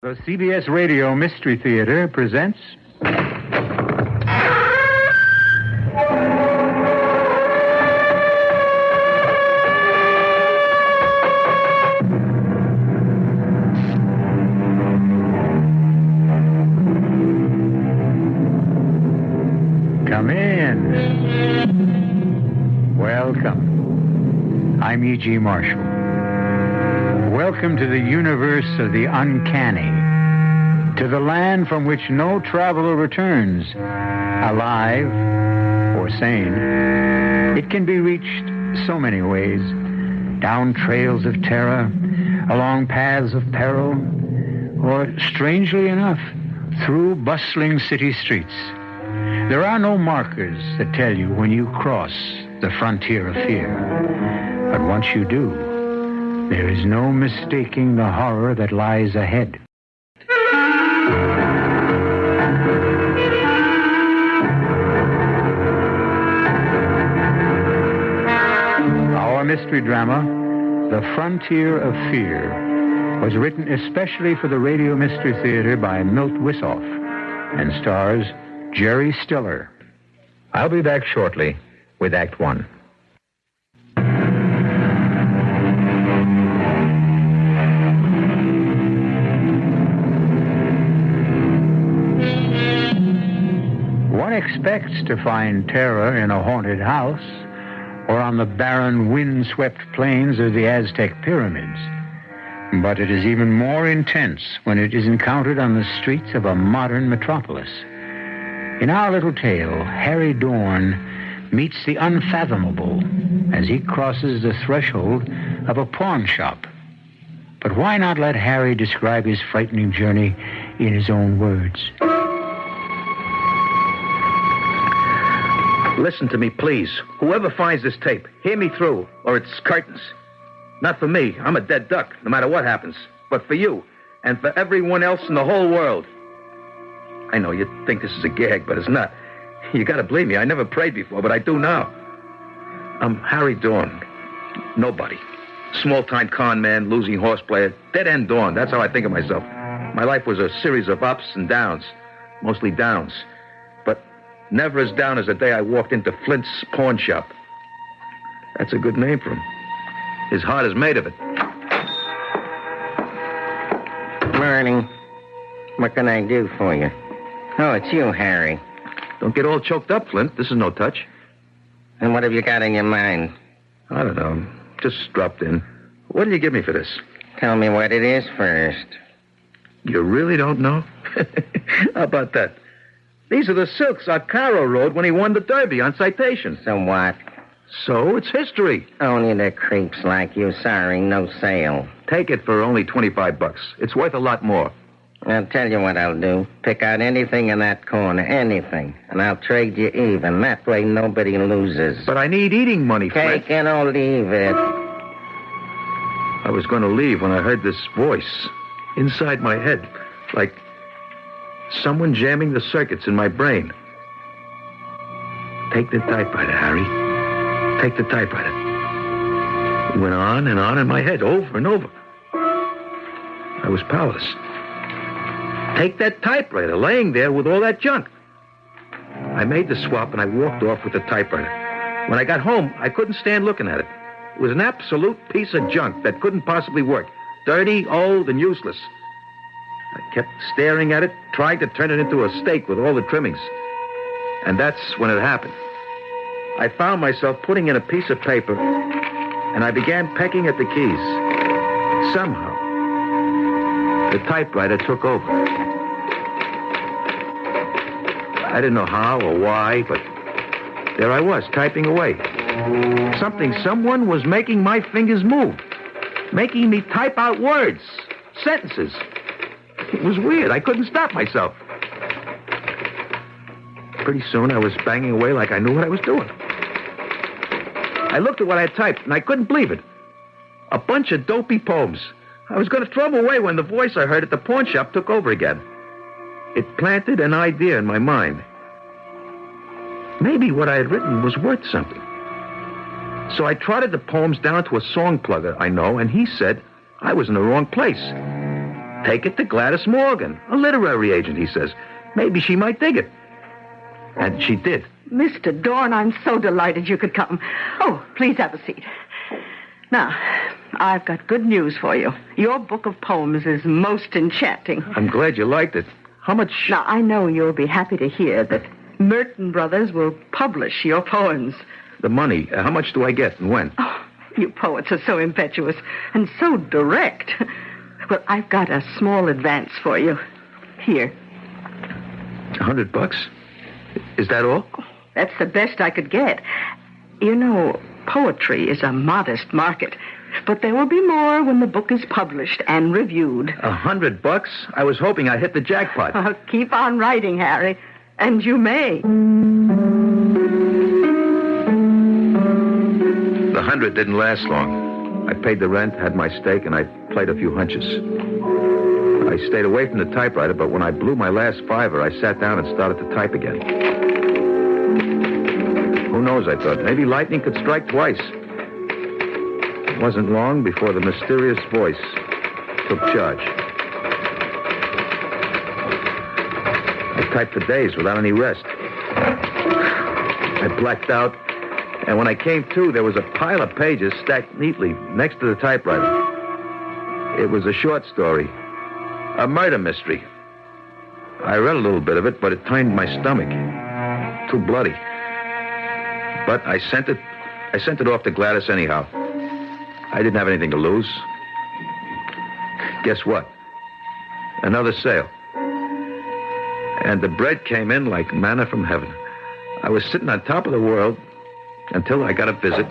The CBS Radio Mystery Theater presents... Come in. Welcome. I'm E.G. Marshall. Welcome to the universe of the uncanny, to the land from which no traveler returns, alive or sane. It can be reached so many ways, down trails of terror, along paths of peril, or, strangely enough, through bustling city streets. There are no markers that tell you when you cross the frontier of fear, but once you do, there is no mistaking the horror that lies ahead. Our mystery drama, The Frontier of Fear, was written especially for the Radio Mystery Theater by Milt Wisoff and stars Jerry Stiller. I'll be back shortly with Act One. One expects to find terror in a haunted house or on the barren, wind-swept plains of the Aztec pyramids. But it is even more intense when it is encountered on the streets of a modern metropolis. In our little tale, Harry Dorn meets the unfathomable as he crosses the threshold of a pawn shop. But why not let Harry describe his frightening journey in his own words? Listen to me, please. Whoever finds this tape, hear me through, or it's curtains. Not for me. I'm a dead duck, no matter what happens. But for you, and for everyone else in the whole world. I know you think this is a gag, but it's not. You gotta believe me. I never prayed before, but I do now. I'm Harry Dorn. Nobody. Small-time con man, losing horse player, dead-end Dorn. That's how I think of myself. My life was a series of ups and downs. Mostly downs. But never as down as the day I walked into Flint's pawn shop. That's a good name for him. His heart is made of it. Morning. What can I do for you? Oh, it's you, Harry. Don't get all choked up, Flint. This is no touch. And what have you got in your mind? I don't know. Just dropped in. What did you give me for this? Tell me what it is first. You really don't know? How about that? These are the silks Arcaro rode when he won the Derby on citation. So what? So it's history. Only the creeps like you. Sorry, no sale. Take it for only $25. It's worth a lot more. I'll tell you what I'll do. Pick out anything in that corner, anything, and I'll trade you even. That way nobody loses. But I need eating money, Flint. Take it or leave it. I was going to leave when I heard this voice inside my head, like someone jamming the circuits in my brain. Take the typewriter, Harry. Take the typewriter. It went on and on in my head, over and over. I was powerless. Take that typewriter, laying there with all that junk. I made the swap and I walked off with the typewriter. When I got home, I couldn't stand looking at it. It was an absolute piece of junk that couldn't possibly work. Dirty, old, and useless. I kept staring at it, trying to turn it into a steak with all the trimmings. And that's when it happened. I found myself putting in a piece of paper, and I began pecking at the keys. Somehow, the typewriter took over. I didn't know how or why, but there I was, typing away. Someone was making my fingers move, making me type out words, sentences. It was weird. I couldn't stop myself. Pretty soon, I was banging away like I knew what I was doing. I looked at what I had typed, and I couldn't believe it. A bunch of dopey poems. I was going to throw them away when the voice I heard at the pawn shop took over again. It planted an idea in my mind. Maybe what I had written was worth something. So I trotted the poems down to a song plugger I know, and he said I was in the wrong place. Take it to Gladys Morgan, a literary agent, he says. Maybe she might dig it. And she did. Mr. Dorn, I'm so delighted you could come. Oh, please have a seat. Now, I've got good news for you. Your book of poems is most enchanting. I'm glad you liked it. How much... Now, I know you'll be happy to hear that Merton Brothers will publish your poems. The money, how much do I get and when? Oh, you poets are so impetuous and so direct. Well, I've got a small advance for you. Here. $100? Is that all? That's the best I could get. You know, poetry is a modest market, but there will be more when the book is published and reviewed. $100? I was hoping I'd hit the jackpot. Oh, keep on writing, Harry, and you may. The 100 didn't last long. I paid the rent, had my steak, and I played a few hunches. I stayed away from the typewriter, but when I blew my last $5, I sat down and started to type again. Who knows, I thought. Maybe lightning could strike twice. It wasn't long before the mysterious voice took charge. I typed for days without any rest. I blacked out, and when I came to, there was a pile of pages stacked neatly next to the typewriter. It was a short story, a murder mystery. I read a little bit of it, but it turned my stomach. Too bloody. But I sent it off to Gladys anyhow. I didn't have anything to lose. Guess what? Another sale. And the bread came in like manna from heaven. I was sitting on top of the world until I got a visit.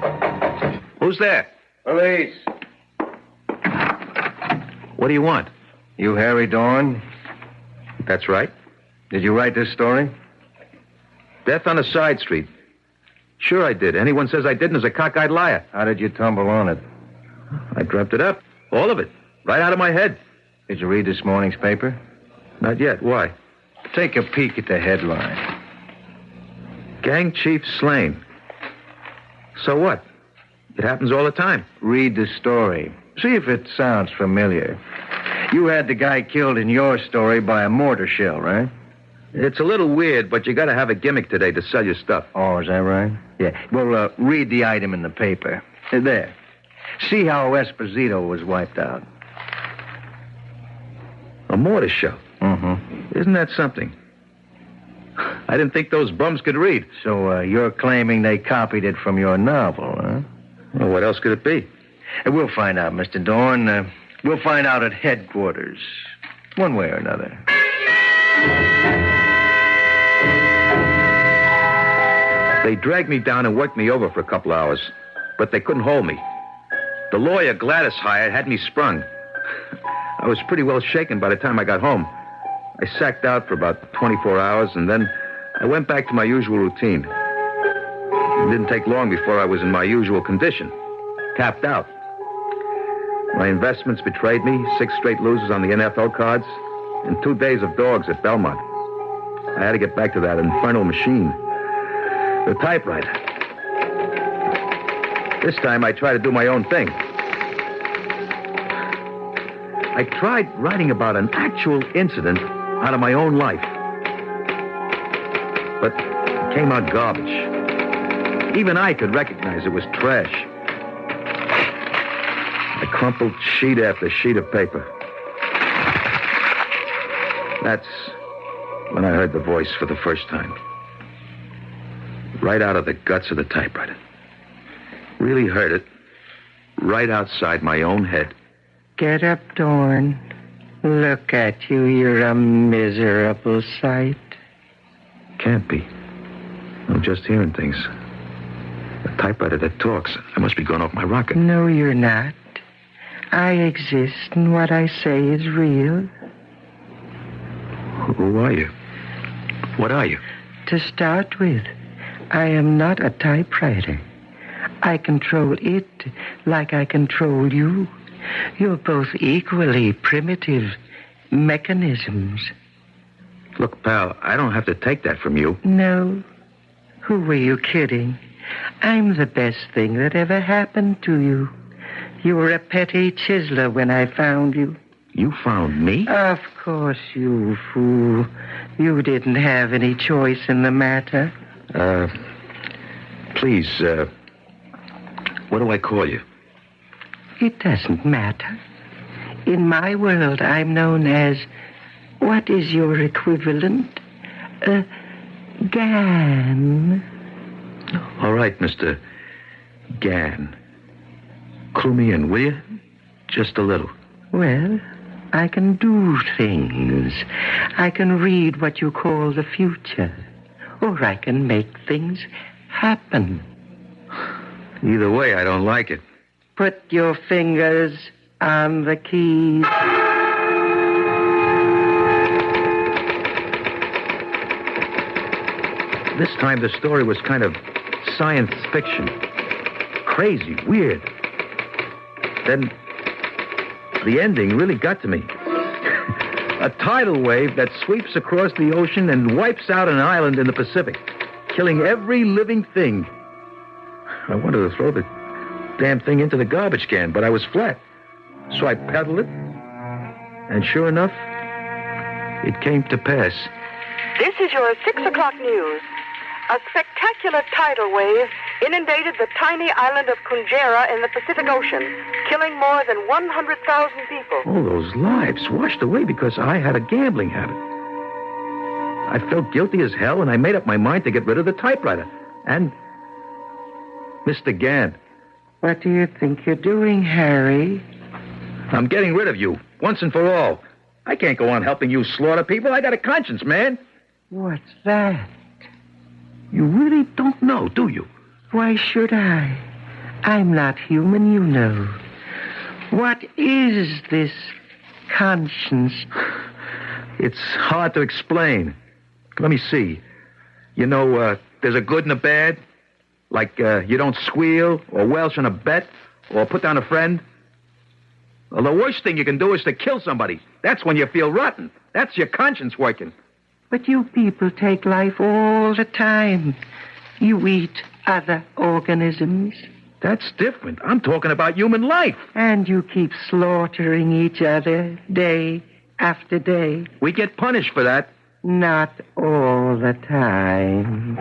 Who's there? Police. What do you want? You Harry Dorn? That's right. Did you write this story? Death on a side street. Sure I did. Anyone says I didn't is a cockeyed liar. How did you tumble on it? I dreamt it up. All of it. Right out of my head. Did you read this morning's paper? Not yet. Why? Take a peek at the headline. Gang chief slain. So what? It happens all the time. Read the story. See if it sounds familiar. You had the guy killed in your story by a mortar shell, right? It's a little weird, but you got to have a gimmick today to sell your stuff. Oh, is that right? Yeah. Well, read the item in the paper. There. See how Esposito was wiped out. A mortar shell? Mm-hmm. Isn't that something? I didn't think those bums could read. So you're claiming they copied it from your novel, huh? Well, what else could it be? We'll find out, Mr. Dorn. We'll find out at headquarters. One way or another. They dragged me down and worked me over for a couple hours, but they couldn't hold me. The lawyer Gladys hired had me sprung. I was pretty well shaken by the time I got home. I sacked out for about 24 hours, and then I went back to my usual routine. It didn't take long before I was in my usual condition, tapped out. My investments betrayed me, 6 straight losers on the NFL cards, and 2 days of dogs at Belmont. I had to get back to that infernal machine, the typewriter. This time I tried to do my own thing. I tried writing about an actual incident out of my own life. But it came out garbage. Even I could recognize it was trash. I crumpled sheet after sheet of paper. That's when I heard the voice for the first time. Right out of the guts of the typewriter. Really heard it. Right outside my own head. Get up, Dorn. Look at you. You're a miserable sight. Can't be. I'm just hearing things. A typewriter that talks. I must be going off my rocker. No, you're not. I exist, and what I say is real. Who are you? What are you? To start with, I am not a typewriter. I control it like I control you. You're both equally primitive mechanisms. Look, pal, I don't have to take that from you. No. Who were you kidding? I'm the best thing that ever happened to you. You were a petty chiseler when I found you. You found me? Of course, you fool. You didn't have any choice in the matter. Please, what do I call you? It doesn't matter. In my world, I'm known as... What is your equivalent? Gan. All right, Mr. Gan. Clue me in, will you? Just a little. Well, I can do things. I can read what you call the future. Or I can make things happen. Either way, I don't like it. Put your fingers on the keys. This time the story was kind of science fiction. Crazy, weird. Then the ending really got to me. A tidal wave that sweeps across the ocean and wipes out an island in the Pacific, killing every living thing. I wanted to throw the damn thing into the garbage can, but I was flat. So I pedaled it, and sure enough, it came to pass. This is your 6 o'clock news. A spectacular tidal wave inundated the tiny island of Kunjera in the Pacific Ocean, killing more than 100,000 people. All those lives washed away because I had a gambling habit. I felt guilty as hell, and I made up my mind to get rid of the typewriter. And... Mr. Gann. What do you think you're doing, Harry? I'm getting rid of you, once and for all. I can't go on helping you slaughter people. I got a conscience, man. What's that? You really don't know, do you? Why should I? I'm not human, you know. What is this conscience? It's hard to explain. Let me see. You know, there's a good and a bad. Like, you don't squeal, or welch on a bet, or put down a friend. Well, the worst thing you can do is to kill somebody. That's when you feel rotten. That's your conscience working. But you people take life all the time. You eat other organisms. That's different. I'm talking about human life. And you keep slaughtering each other day after day. We get punished for that. Not all the time.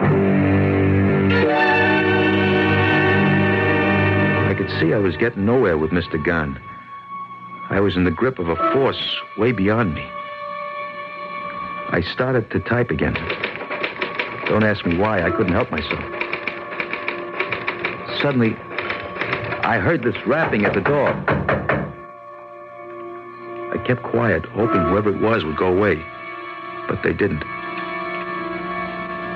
I could see I was getting nowhere with Mr. Gunn. I was in the grip of a force way beyond me. I started to type again. Don't ask me why. I couldn't help myself. Suddenly, I heard this rapping at the door. I kept quiet, hoping whoever it was would go away. But they didn't.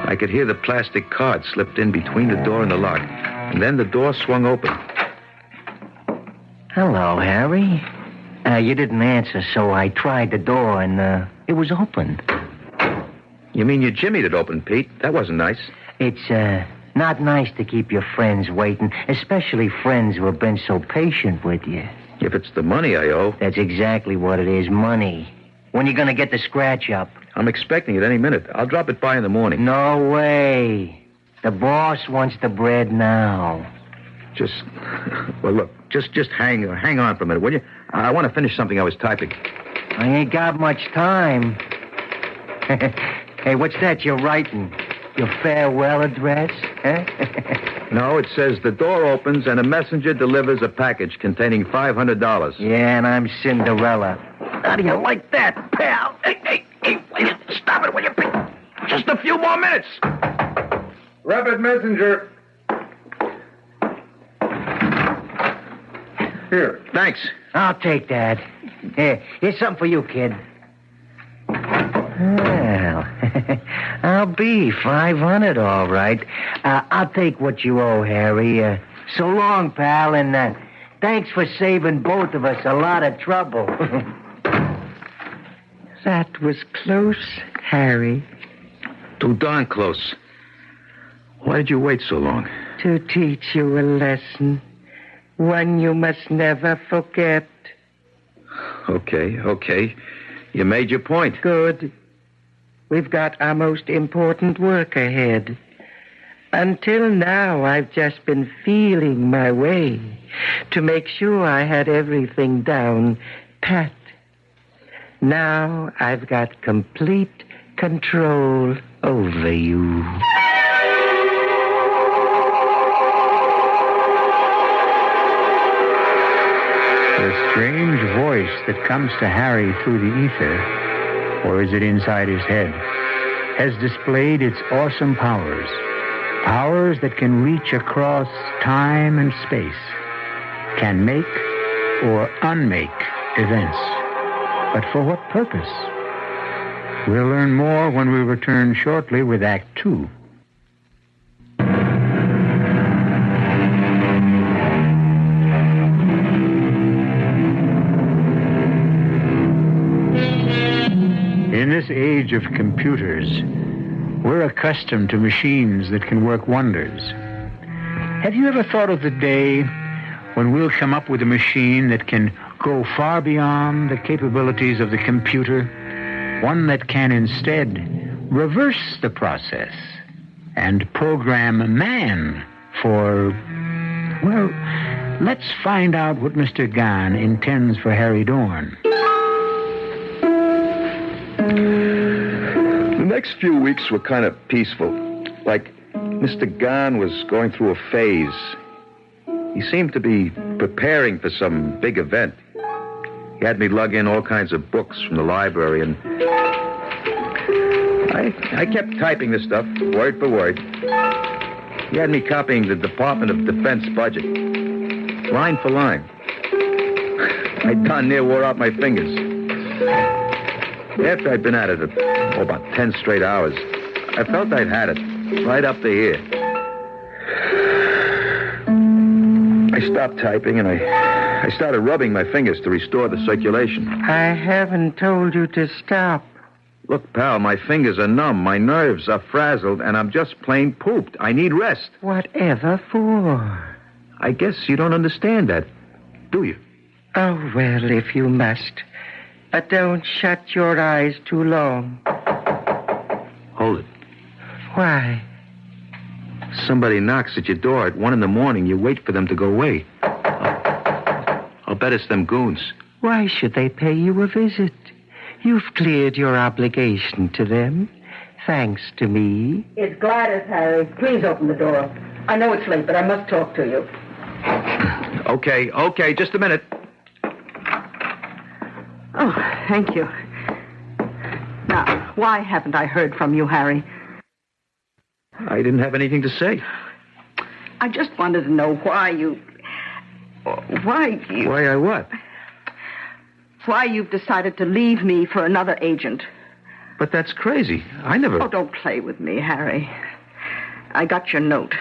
I could hear the plastic card slipped in between the door and the lock. And then the door swung open. Hello, Harry. You didn't answer, so I tried the door, and it was open. You mean you jimmied it open, Pete? That wasn't nice. It's not nice to keep your friends waiting, especially friends who have been so patient with you. If it's the money I owe... That's exactly what it is, money. When you gonna get the scratch up? I'm expecting it any minute. I'll drop it by in the morning. No way. The boss wants the bread now. Well, look, just hang on for a minute, will you? I want to finish something I was typing. I ain't got much time. Hey, what's that you're writing? Your farewell address? Huh? No, it says the door opens and a messenger delivers a package containing $500. Yeah, and I'm Cinderella. How do you like that, pal? Hey, will you stop it, will you, Pete? Just a few more minutes. Rapid messenger. Here. Thanks. I'll take that. Here, here's something for you, kid. Well, I'll be 500, all right. I'll take what you owe, Harry. So long, pal, and thanks for saving both of us a lot of trouble. That was close, Harry. Too darn close. Why did you wait so long? To teach you a lesson. One you must never forget. Okay. You made your point. Good. We've got our most important work ahead. Until now, I've just been feeling my way to make sure I had everything down pat Now I've got complete control over you. The strange voice that comes to Harry through the ether, or is it inside his head, has displayed its awesome powers. Powers that can reach across time and space, can make or unmake events. But for what purpose? We'll learn more when we return shortly with Act Two. In this age of computers, we're accustomed to machines that can work wonders. Have you ever thought of the day when we'll come up with a machine that can go far beyond the capabilities of the computer? One that can instead reverse the process and program man for, well, let's find out what Mr. Gahn intends for Harry Dorn. The next few weeks were kind of peaceful. Like Mr. Gahn was going through a phase. He seemed to be preparing for some big event. He had me lug in all kinds of books from the library, and I kept typing this stuff, word for word. He had me copying the Department of Defense budget, line for line. I darn near wore out my fingers. After I'd been at it about 10 straight hours, I felt I'd had it, right up to here. I stopped typing, and I started rubbing my fingers to restore the circulation. I haven't told you to stop. Look, pal, my fingers are numb, my nerves are frazzled, and I'm just plain pooped. I need rest. Whatever for? I guess you don't understand that, do you? Oh, well, if you must. But don't shut your eyes too long. Hold it. Why? Somebody knocks at your door at 1 a.m. You wait for them to go away. I'll bet it's them goons. Why should they pay you a visit? You've cleared your obligation to them, thanks to me. It's Gladys, Harry. Please open the door. I know it's late, but I must talk to you. Okay, just a minute. Oh, thank you. Now, why haven't I heard from you, Harry? I didn't have anything to say. I just wanted to know why you... Why I what? Why you've decided to leave me for another agent. But that's crazy. I never... Oh, don't play with me, Harry. I got your note.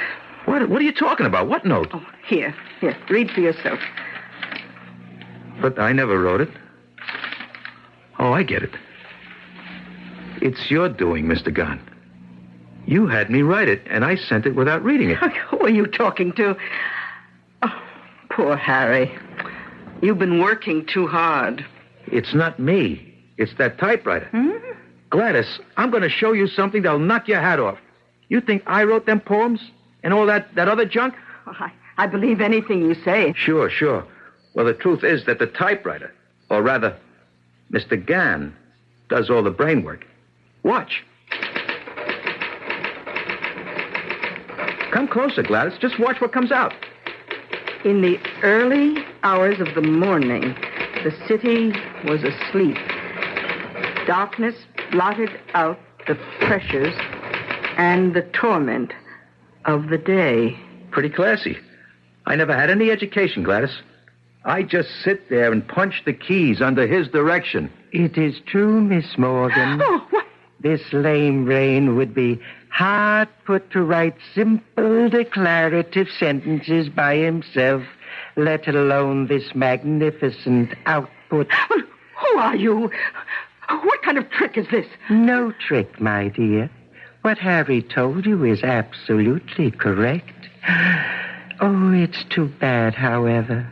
What are you talking about? What note? Oh, here, read for yourself. But I never wrote it. Oh, I get it. It's your doing, Mr. Gahn. You had me write it, and I sent it without reading it. Who are you talking to? Oh, poor Harry. You've been working too hard. It's not me. It's that typewriter. Gladys, I'm going to show you something that'll knock your hat off. You think I wrote them poems and all that other junk? Oh, I believe anything you say. Sure. Well, the truth is that the typewriter, or rather, Mr. Gahn, does all the brain work. Watch. Come closer, Gladys. Just watch what comes out. In the early hours of the morning, the city was asleep. Darkness blotted out the pressures and the torment of the day. Pretty classy. I never had any education, Gladys. I just sit there and punch the keys under his direction. It is true, Miss Morgan. Oh, what? This lame brain would be hard put to write simple declarative sentences by himself, let alone this magnificent output. Well, who are you? What kind of trick is this? No trick, my dear. What Harry told you is absolutely correct. Oh, it's too bad, however.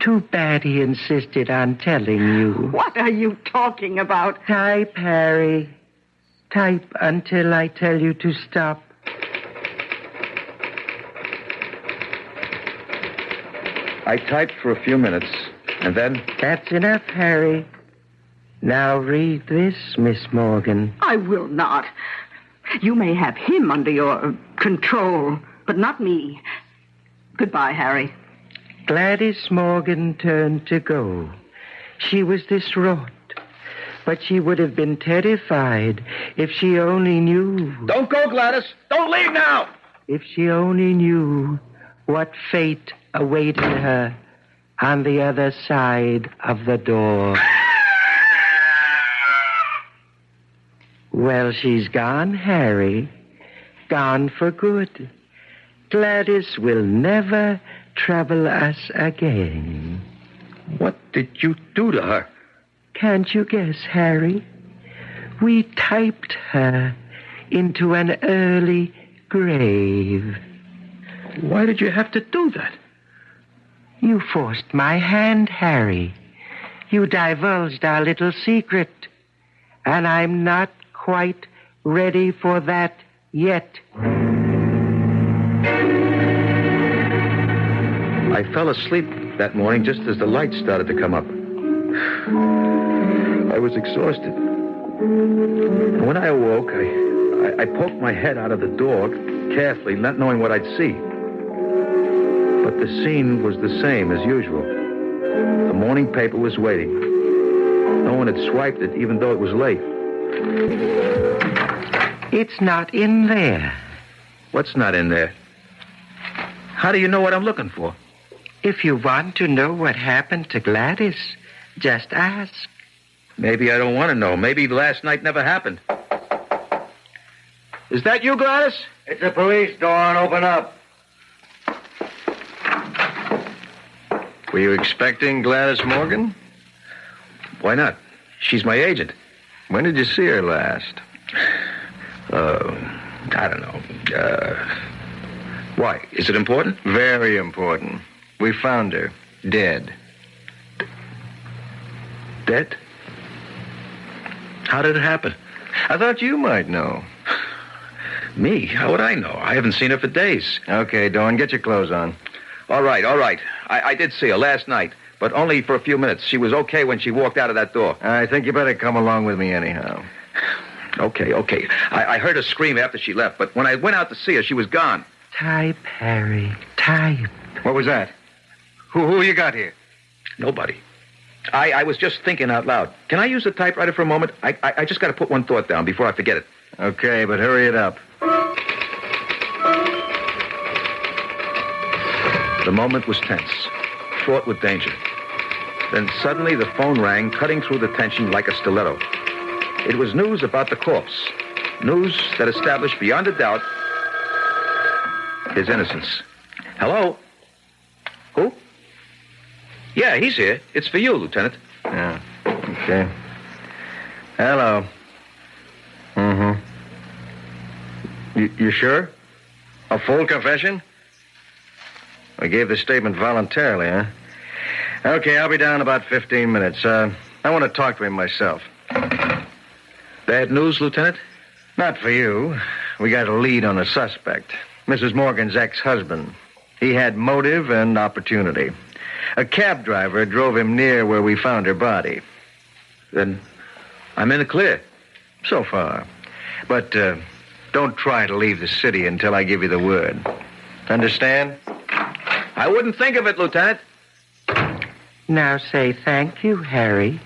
Too bad he insisted on telling you. What are you talking about? Type, Harry. Type until I tell you to stop. I typed for a few minutes, and then... That's enough, Harry. Now read this, Miss Morgan. I will not. You may have him under your control, but not me. Goodbye, Harry. Gladys Morgan turned to go. She was distraught, but she would have been terrified if she only knew. Don't go, Gladys. Don't leave now. If she only knew what fate awaited her on the other side of the door. Well, she's gone, Harry. Gone for good. Gladys will never trouble us again. What did you do to her? Can't you guess, Harry? We typed her into an early grave. Why did you have to do that? You forced my hand, Harry. You divulged our little secret. And I'm not quite ready for that yet. I fell asleep that morning just as the lights started to come up. I was exhausted. And when I awoke, I poked my head out of the door carefully, not knowing what I'd see. But the scene was the same as usual. The morning paper was waiting. No one had swiped it, even though it was late. It's not in there. What's not in there? How do you know what I'm looking for? If you want to know what happened to Gladys, just ask. Maybe I don't want to know. Maybe last night never happened. Is that you, Gladys? It's the police, Dawn. Open up. Were you expecting Gladys Morgan? Why not? She's my agent. When did you see her last? I don't know. Why? Is it important? Very important. We found her. Dead. Dead? How did it happen? I thought you might know. Me? How would I know? I haven't seen her for days. Okay, Dawn, get your clothes on. All right. I did see her last night, but only for a few minutes. She was okay when she walked out of that door. I think you better come along with me anyhow. Okay. I heard her scream after she left, but when I went out to see her, she was gone. Type, Harry, type. What was that? Who you got here? Nobody. I was just thinking out loud. Can I use the typewriter for a moment? I just got to put one thought down before I forget it. Okay, but hurry it up. The moment was tense, fraught with danger. Then suddenly the phone rang, cutting through the tension like a stiletto. It was news about the corpse. News that established beyond a doubt his innocence. Hello? Who? Yeah, he's here. It's for you, Lieutenant. Yeah, okay. Hello. Mm-hmm. You sure? A full confession? I gave the statement voluntarily, huh? Okay, I'll be down in about 15 minutes. I want to talk to him myself. Bad news, Lieutenant? Not for you. We got a lead on a suspect. Mrs. Morgan's ex-husband. He had motive and opportunity. A cab driver drove him near where we found her body. Then I'm in the clear. So far. But don't try to leave the city until I give you the word. Understand? I wouldn't think of it, Lieutenant. Now say thank you, Harry.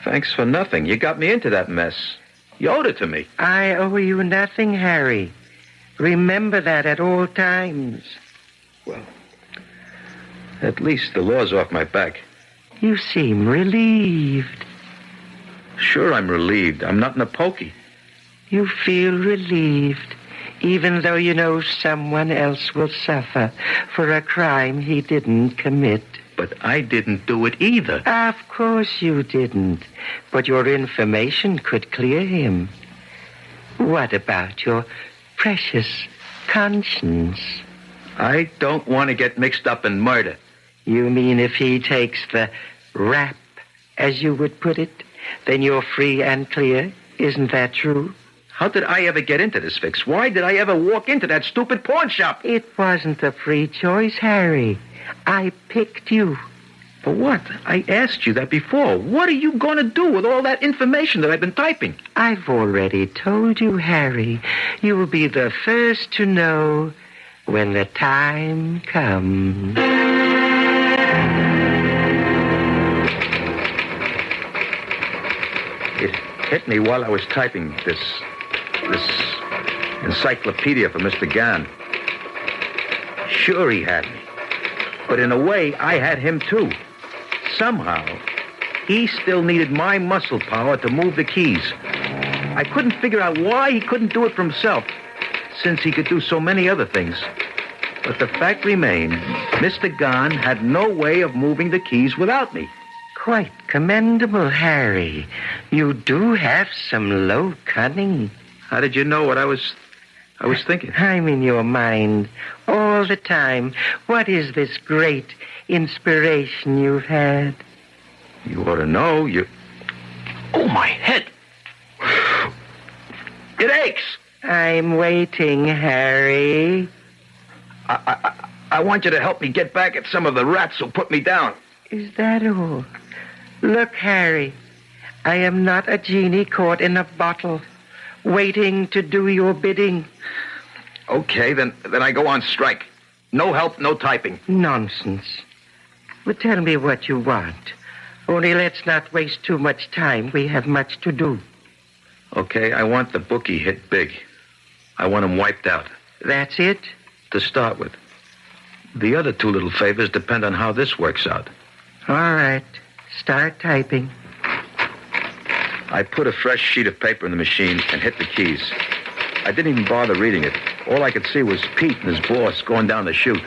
Thanks for nothing. You got me into that mess. You owed it to me. I owe you nothing, Harry. Remember that at all times. Well, at least the law's off my back. You seem relieved. Sure, I'm relieved. I'm not in a pokey. You feel relieved, even though you know someone else will suffer for a crime he didn't commit. But I didn't do it either. Of course you didn't. But your information could clear him. What about your precious conscience? I don't want to get mixed up in murder. You mean if he takes the rap, as you would put it, then you're free and clear? Isn't that true? How did I ever get into this fix? Why did I ever walk into that stupid pawn shop? It wasn't a free choice, Harry. I picked you. For what? I asked you that before. What are you going to do with all that information that I've been typing? I've already told you, Harry. You will be the first to know when the time comes. It hit me while I was typing this encyclopedia for Mr. Gann. Sure, he had me. But in a way, I had him too. Somehow, he still needed my muscle power to move the keys. I couldn't figure out why he couldn't do it for himself, since he could do so many other things. But the fact remained, Mr. Gann had no way of moving the keys without me. Quite commendable, Harry. You do have some low cunning. How did you know what I was thinking? I'm in your mind all the time. What is this great inspiration you've had? You ought to know. Oh, my head. It aches. I'm waiting, Harry. I want you to help me get back at some of the rats who put me down. Is that all? Look, Harry, I am not a genie caught in a bottle, waiting to do your bidding. Okay, then I go on strike. No help, no typing. Nonsense. Well, tell me what you want. Only let's not waste too much time. We have much to do. Okay, I want the bookie hit big. I want him wiped out. That's it? To start with. The other two little favors depend on how this works out. All right. Start typing. I put a fresh sheet of paper in the machine and hit the keys. I didn't even bother reading it. All I could see was Pete and his boss going down the chute.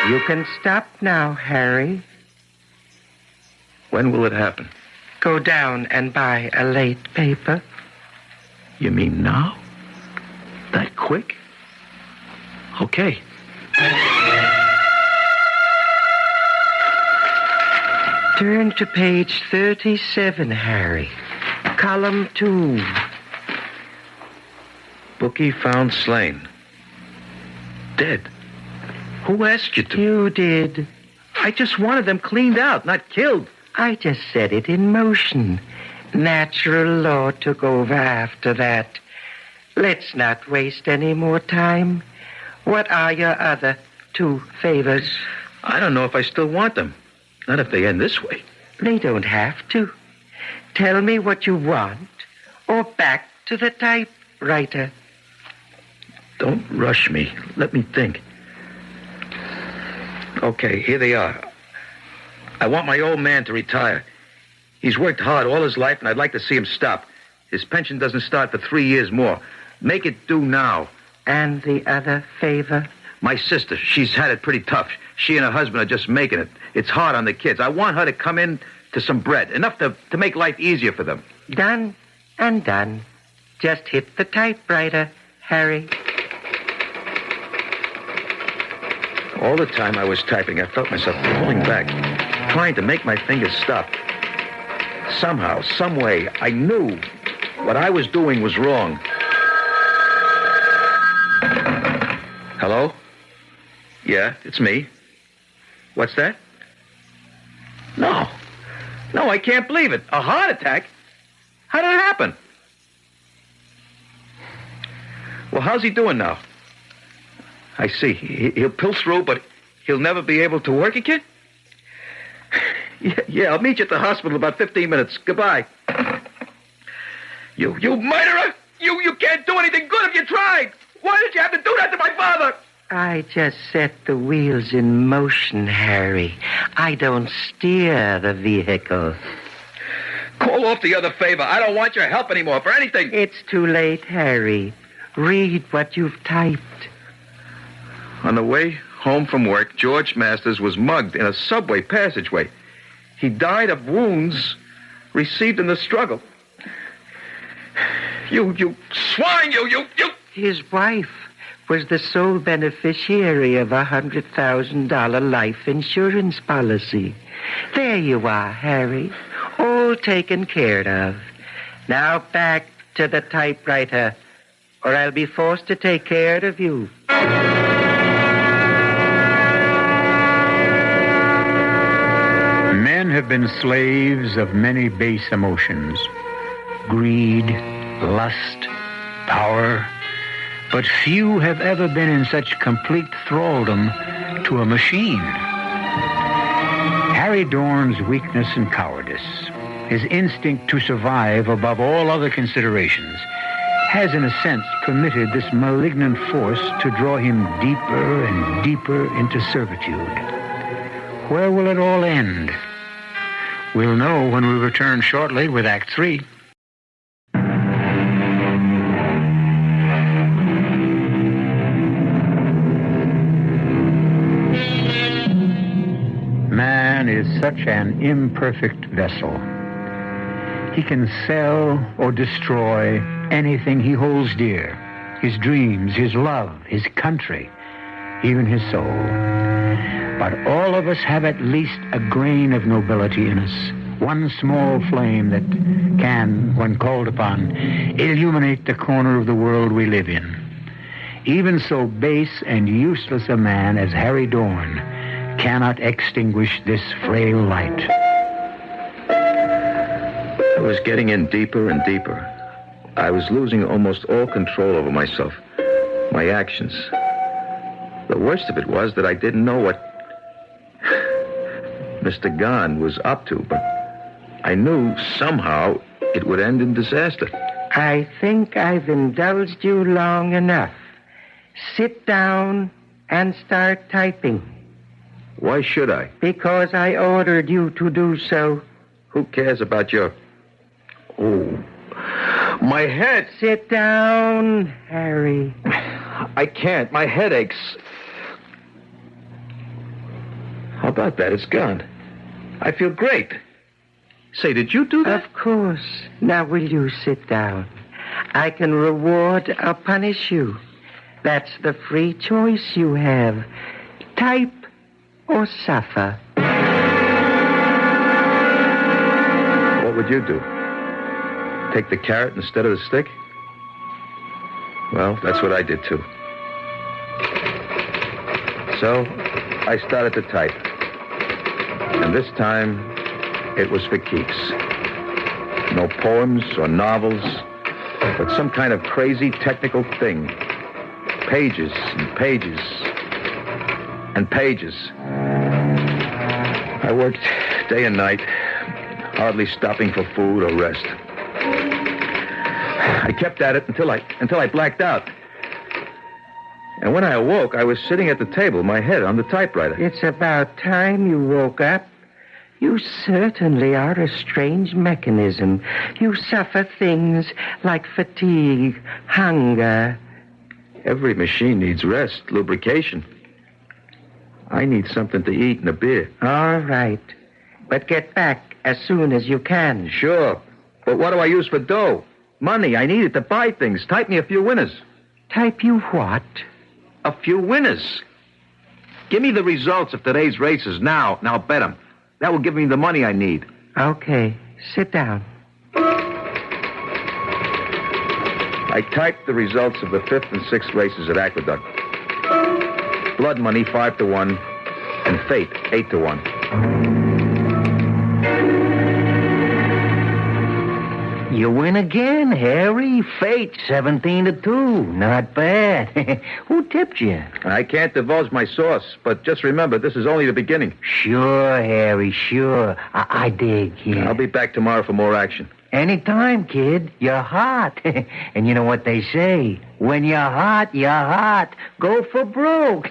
You can stop now, Harry. When will it happen? Go down and buy a late paper. You mean now? That quick? Okay. Turn to page 37, Harry. Column 2. Bookie found slain. Dead. Who asked you to? You did. I just wanted them cleaned out, not killed. I just set it in motion. Natural law took over after that. Let's not waste any more time. What are your other two favors? I don't know if I still want them. Not if they end this way. They don't have to. Tell me what you want, or back to the typewriter. Don't rush me. Let me think. Okay, here they are. I want my old man to retire. He's worked hard all his life, and I'd like to see him stop. His pension doesn't start for 3 years more. Make it due now. And the other favor? My sister, she's had it pretty tough. She and her husband are just making it. It's hard on the kids. I want her to come in to some bread, enough to make life easier for them. Done and done. Just hit the typewriter, Harry. All the time I was typing, I felt myself pulling back, trying to make my fingers stop. Somehow, some way, I knew what I was doing was wrong. Hello? Yeah, it's me. What's that? No, I can't believe it. A heart attack? How did it happen? Well, how's he doing now? I see. He'll pull through, but he'll never be able to work again? Yeah, I'll meet you at the hospital in about 15 minutes. Goodbye. You murderer! You can't do anything good if you tried! Why did you have to do that to my father? I just set the wheels in motion, Harry. I don't steer the vehicle. Call off the other favor. I don't want your help anymore for anything. It's too late, Harry. Read what you've typed. On the way home from work, George Masters was mugged in a subway passageway. He died of wounds received in the struggle. You swine, you! His wife was the sole beneficiary of a $100,000 life insurance policy. There you are, Harry. All taken care of. Now back to the typewriter, or I'll be forced to take care of you. have been slaves of many base emotions. Greed, lust, power. But few have ever been in such complete thraldom to a machine. Harry Dorn's weakness and cowardice, his instinct to survive above all other considerations, has in a sense permitted this malignant force to draw him deeper and deeper into servitude. Where will it all end? We'll know when we return shortly with Act 3. Man is such an imperfect vessel. He can sell or destroy anything he holds dear. His dreams, his love, his country, even his soul. But all of us have at least a grain of nobility in us. One small flame that can, when called upon, illuminate the corner of the world we live in. Even so base and useless a man as Harry Dorn cannot extinguish this frail light. I was getting in deeper and deeper. I was losing almost all control over myself, my actions. The worst of it was that I didn't know what Mr. Gahn was up to, but I knew somehow it would end in disaster. I think I've indulged you long enough. Sit down and start typing. Why should I? Because I ordered you to do so. Who cares about your... Oh, my head. Sit down, Harry. I can't. My head aches. How about that? It's gone. I feel great. Say, did you do that? Of course. Now will you sit down? I can reward or punish you. That's the free choice you have. Type or suffer. What would you do? Take the carrot instead of the stick? Well, that's what I did too. So, I started to type. And this time, it was for keeps. No poems or novels, but some kind of crazy technical thing. Pages and pages and pages. I worked day and night, hardly stopping for food or rest. I kept at it until I blacked out. And when I awoke, I was sitting at the table, my head on the typewriter. It's about time you woke up. You certainly are a strange mechanism. You suffer things like fatigue, hunger. Every machine needs rest, lubrication. I need something to eat and a beer. All right. But get back as soon as you can. Sure. But what do I use for dough? Money. I need it to buy things. Type me a few winners. Type you what? A few winners. Give me the results of today's races now. Now bet them. That will give me the money I need. Okay. Sit down. I typed the results of the 5th and 6th races at Aqueduct. Blood money 5-1, and fate 8-1. You win again, Harry. Fate 17-2. Not bad. Who tipped you? I can't divulge my source, but just remember, this is only the beginning. Sure, Harry, sure. I dig, yeah. I'll be back tomorrow for more action. Anytime, kid. You're hot. And you know what they say? When you're hot, you're hot. Go for broke.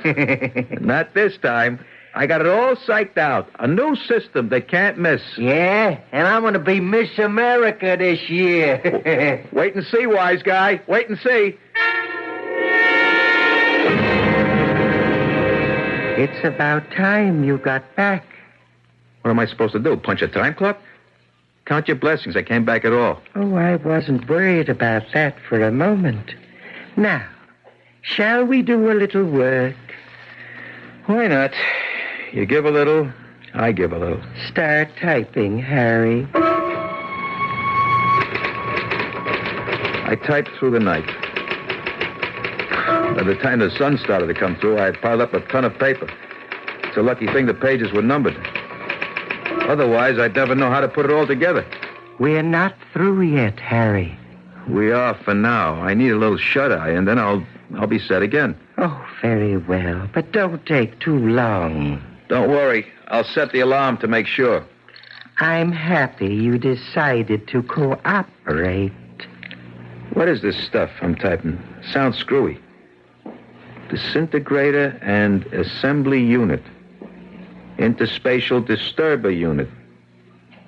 Not this time. I got it all psyched out. A new system that can't miss. Yeah? And I'm going to be Miss America this year. Wait and see, wise guy. Wait and see. It's about time you got back. What am I supposed to do? Punch a time clock? Count your blessings. I came back at all. Oh, I wasn't worried about that for a moment. Now, shall we do a little work? Why not? You give a little, I give a little. Start typing, Harry. I typed through the night. By the time the sun started to come through, I had piled up a ton of paper. It's a lucky thing the pages were numbered. Otherwise, I'd never know how to put it all together. We're not through yet, Harry. We are for now. I need a little shut-eye, and then I'll be set again. Oh, very well. But don't take too long. Don't worry. I'll set the alarm to make sure. I'm happy you decided to cooperate. What is this stuff I'm typing? Sounds screwy. Disintegrator and assembly unit. Interspatial disturber unit.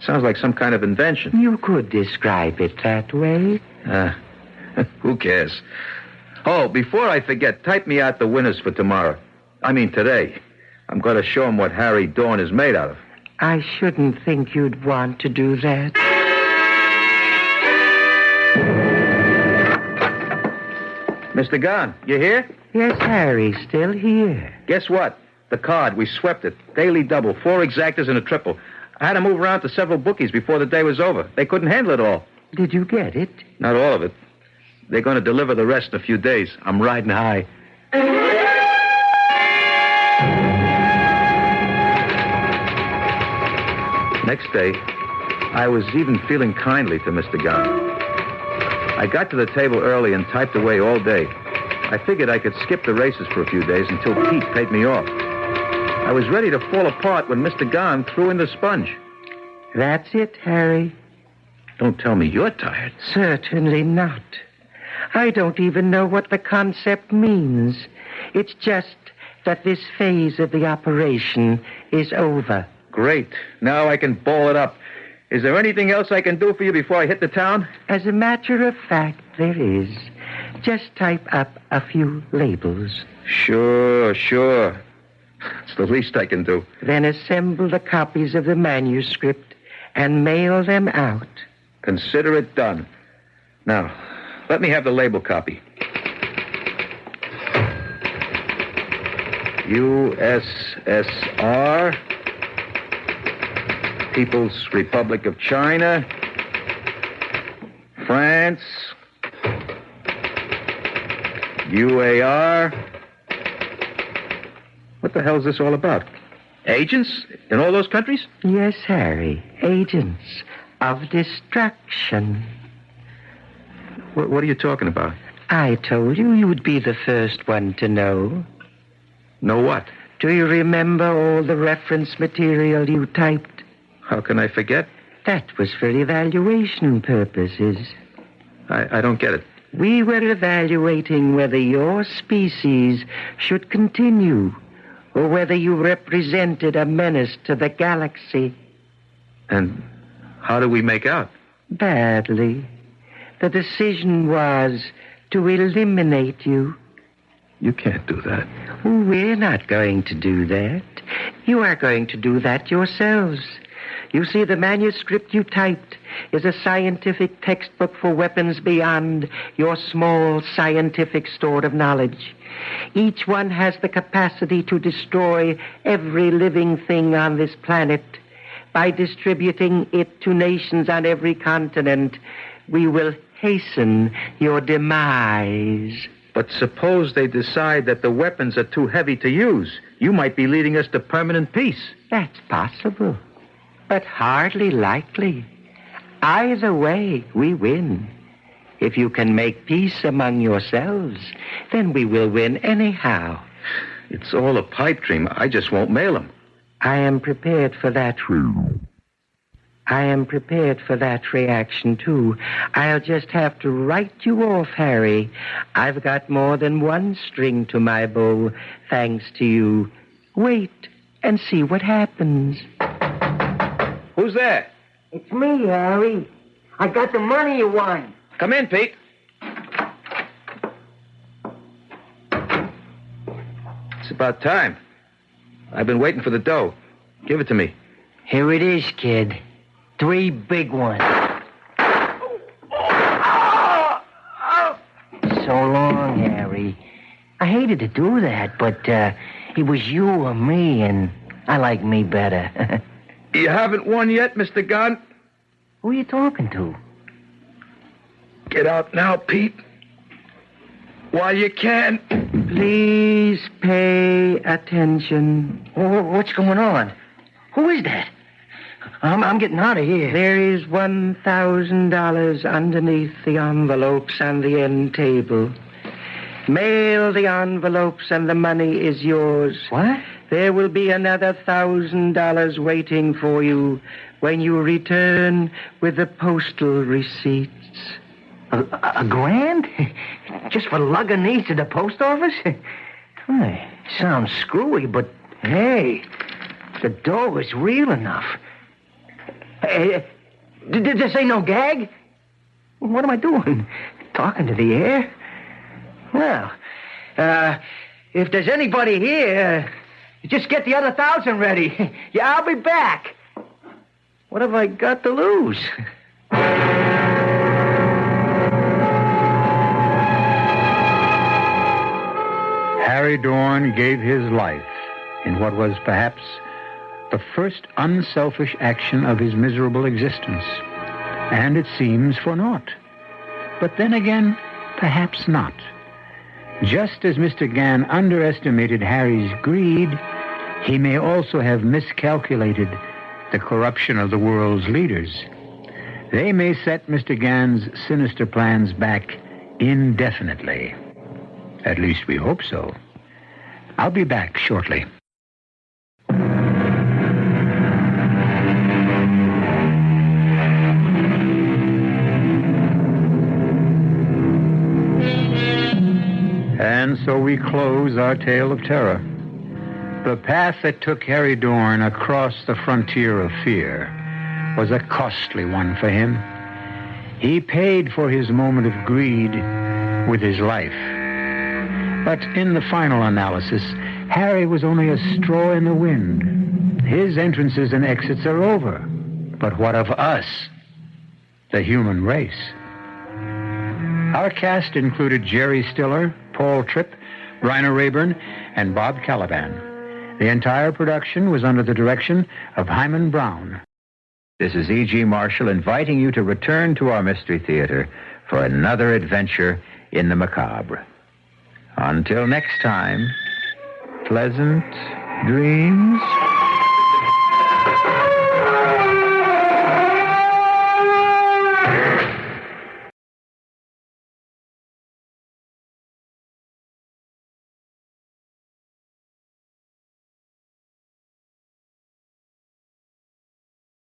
Sounds like some kind of invention. You could describe it that way. Who cares? Oh, before I forget, type me out the winners for tomorrow. I mean today. I'm going to show them what Harry Dorn is made out of. I shouldn't think you'd want to do that. Mr. Gahn, you here? Yes, Harry, still here. Guess what? The card, we swept it. Daily double, 4 exactas and a triple. I had to move around to several bookies before the day was over. They couldn't handle it all. Did you get it? Not all of it. They're going to deliver the rest in a few days. I'm riding high. Next day, I was even feeling kindly to Mr. Gahn. I got to the table early and typed away all day. I figured I could skip the races for a few days until Pete paid me off. I was ready to fall apart when Mr. Gahn threw in the sponge. That's it, Harry. Don't tell me you're tired. Certainly not. I don't even know what the concept means. It's just that this phase of the operation is over. Great. Now I can ball it up. Is there anything else I can do for you before I hit the town? As a matter of fact, there is. Just type up a few labels. Sure. It's the least I can do. Then assemble the copies of the manuscript and mail them out. Consider it done. Now, let me have the label copy. USSR, People's Republic of China, France, UAR. What the hell is this all about? Agents in all those countries? Yes, Harry. Agents of destruction. What are you talking about? I told you you'd be the first one to know. Know what? Do you remember all the reference material you typed? How can I forget? That was for evaluation purposes. I don't get it. We were evaluating whether your species should continue or whether you represented a menace to the galaxy. And how do we make out? Badly. The decision was to eliminate you. You can't do that. We're not going to do that. You are going to do that yourselves. You see, the manuscript you typed is a scientific textbook for weapons beyond your small scientific store of knowledge. Each one has the capacity to destroy every living thing on this planet. By distributing it to nations on every continent, we will hasten your demise. But suppose they decide that the weapons are too heavy to use. You might be leading us to permanent peace. That's possible, but hardly likely. Either way, we win. If you can make peace among yourselves, then we will win anyhow. It's all a pipe dream. I just won't mail them. I am prepared for that. I am prepared for that reaction, too. I'll just have to write you off, Harry. I've got more than one string to my bow, thanks to you. Wait and see what happens. Who's there? It's me, Harry. I got the money you won. Come in, Pete. It's about time. I've been waiting for the dough. Give it to me. Here it is, kid. 3 big ones. So long, Harry. I hated to do that, but it was you or me, and I like me better. You haven't won yet, Mr. Gunn? Who are you talking to? Get out now, Pete. While you can. Please pay attention. What's going on? Who is that? I'm getting out of here. There is $1,000 underneath the envelopes on the end table. Mail the envelopes and the money is yours. What? There will be another $1,000 waiting for you when you return with the postal receipts. A grand? Just for lugging these to the post office? Sounds screwy, but hey, the dough is real enough. Hey, did this ain't no gag? What am I doing? Talking to the air? Well, if there's anybody here, just get the other 1,000 ready. Yeah, I'll be back. What have I got to lose? Harry Dorn gave his life in what was perhaps the first unselfish action of his miserable existence. And it seems for naught. But then again, perhaps not. Just as Mr. Gann underestimated Harry's greed, he may also have miscalculated the corruption of the world's leaders. They may set Mr. Gann's sinister plans back indefinitely. At least we hope so. I'll be back shortly. And so we close our tale of terror. The path that took Harry Dorn across the frontier of fear was a costly one for him. He paid for his moment of greed with his life. But in the final analysis, Harry was only a straw in the wind. His entrances and exits are over. But what of us, the human race? Our cast included Jerry Stiller, Paul Tripp, Rainer Rayburn, and Bob Caliban. The entire production was under the direction of Hyman Brown. This is E.G. Marshall inviting you to return to our Mystery Theater for another adventure in the macabre. Until next time, pleasant dreams.